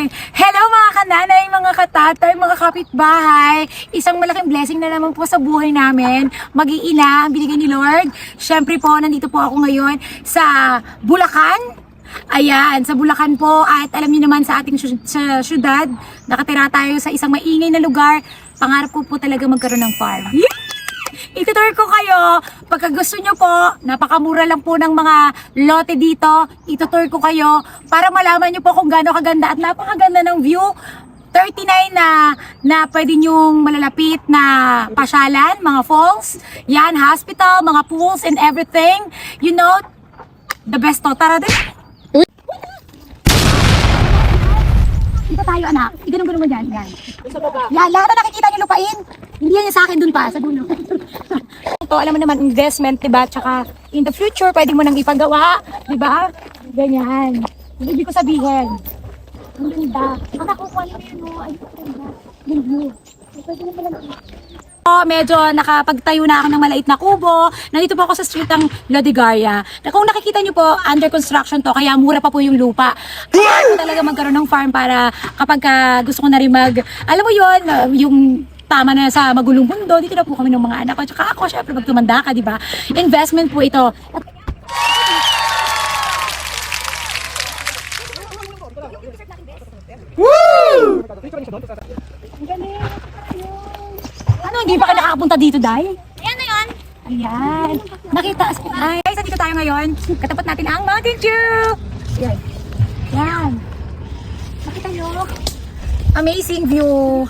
Hello mga kananay, mga katatay, mga kapitbahay. Isang malaking blessing na naman po sa buhay namin. Mag-iina ang binigay ni Lord. Siyempre po, nandito po ako ngayon sa Bulacan. Ayan, sa Bulacan po. At alam niyo naman sa ating sa syudad, nakatira tayo sa isang maingay na lugar. Pangarap ko po talaga magkaroon ng farm. Itutur ko kayo, pagka gusto nyo po, napakamura lang po ng mga lote dito, itutur ko kayo para malaman nyo po kung gaano kaganda at napakaganda ng view. 39 na pwede nyong malalapit na pasyalan, mga falls, yan, hospital, mga pools and everything. You know, the best to. Tara din. Dito tayo anak, iganong-ganong mo dyan. Yan. Yan, lahat na nakikita nyo lupain. Hindi yan sa akin dun pa, sa dulo. Ito, alam mo naman, investment, diba? Tsaka, in the future, pwede mo nang ipagawa, diba? Ganyan. Hindi ko sabihin. Ang ganda. Makakukuha nyo yun, oh. Ay, ang ganda. Yung view. Pwede na pala. Medyo nakapagtayo na ako ng maliit na kubo. Nandito po ako sa street ng Lodigaria. Kung nakikita nyo po, under construction to, kaya mura pa po yung lupa. Kaya talaga magkaroon ng farm para kapag gusto ko na rin alam mo yun, yung tama na sa magulong mundo, dito na po kami ng mga anak ko. Tsaka ako, syempre, pag tumanda ka, di ba? Investment po ito. Woo! Ang galing. Ano, hindi pa ka nakakapunta dito, Day? Ayan na yun. Ayan. Nakita. Ay, guys, dito tayo ngayon. Katapat natin ang Mountain Dew. Yan. Yan. Nakita nyo? Amazing view.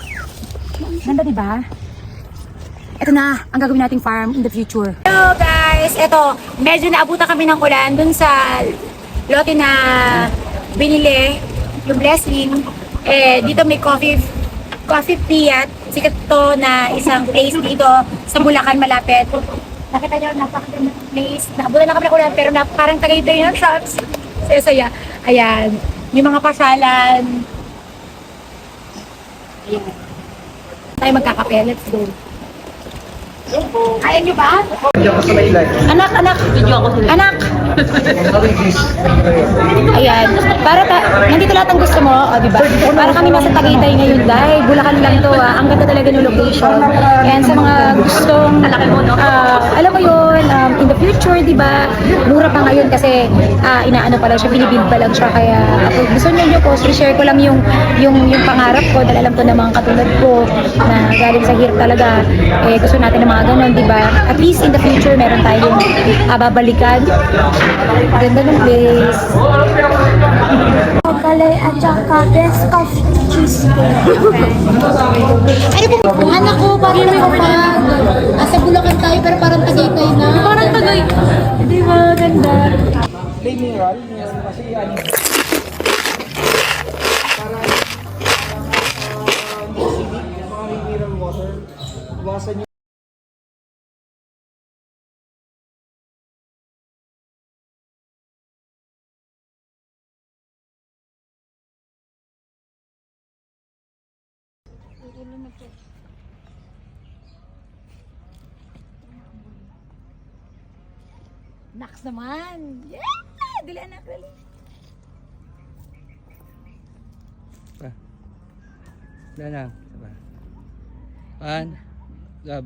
Ganda, diba? Ito na ang gagawin nating farm in the future. Hello guys! Ito, medyo naabutan kami ng ulan dun sa lote na binili, yung blessing. Dito may coffee Fiat. Sikat to na isang place dito sa Bulacan, malapit. Nakita nyo, napakaganda ng place. Naabutan na kami ng ulan, pero parang tagay-tagay ng shops. Saya-saya. Ayan. May mga pasyalan. Ayan. Tayo magkakape. Let's go. Kaya nyo ba? Anak, anak. Anak. Ayan. Nandito lahat ang gusto mo, diba? Para kami nasa Tagaytay ngayon, dahil Bulacan lang to, Ang ganda talaga ng location. Ayan, sa mga gustong, alam mo yun, in the future, diba? Mura pa ngayon kasi, inaano pa lang siya, binibuild pa lang siya. Kaya, kung gusto nyo po, share ko lang yung pangarap ko, dahil alam ko na mga katulad ko, na galing sa hirap talaga, gusto natin ng mga ganon, diba? At least in the future, meron tayong babalikan. Ganda ng place. Kalay at saka best of cheesecake. Ano po? Anak ko, parang nakapag. Sa Bulacan tayo, pero parang Tagaytay na. Parang Tagay. Di ba? Ganda. May mineral, kasi ano, para acidic, mga mineral water, iwasan nyo. Naks naman. Yeah! Dili anak, dali. Yan lang. Pan. Gab.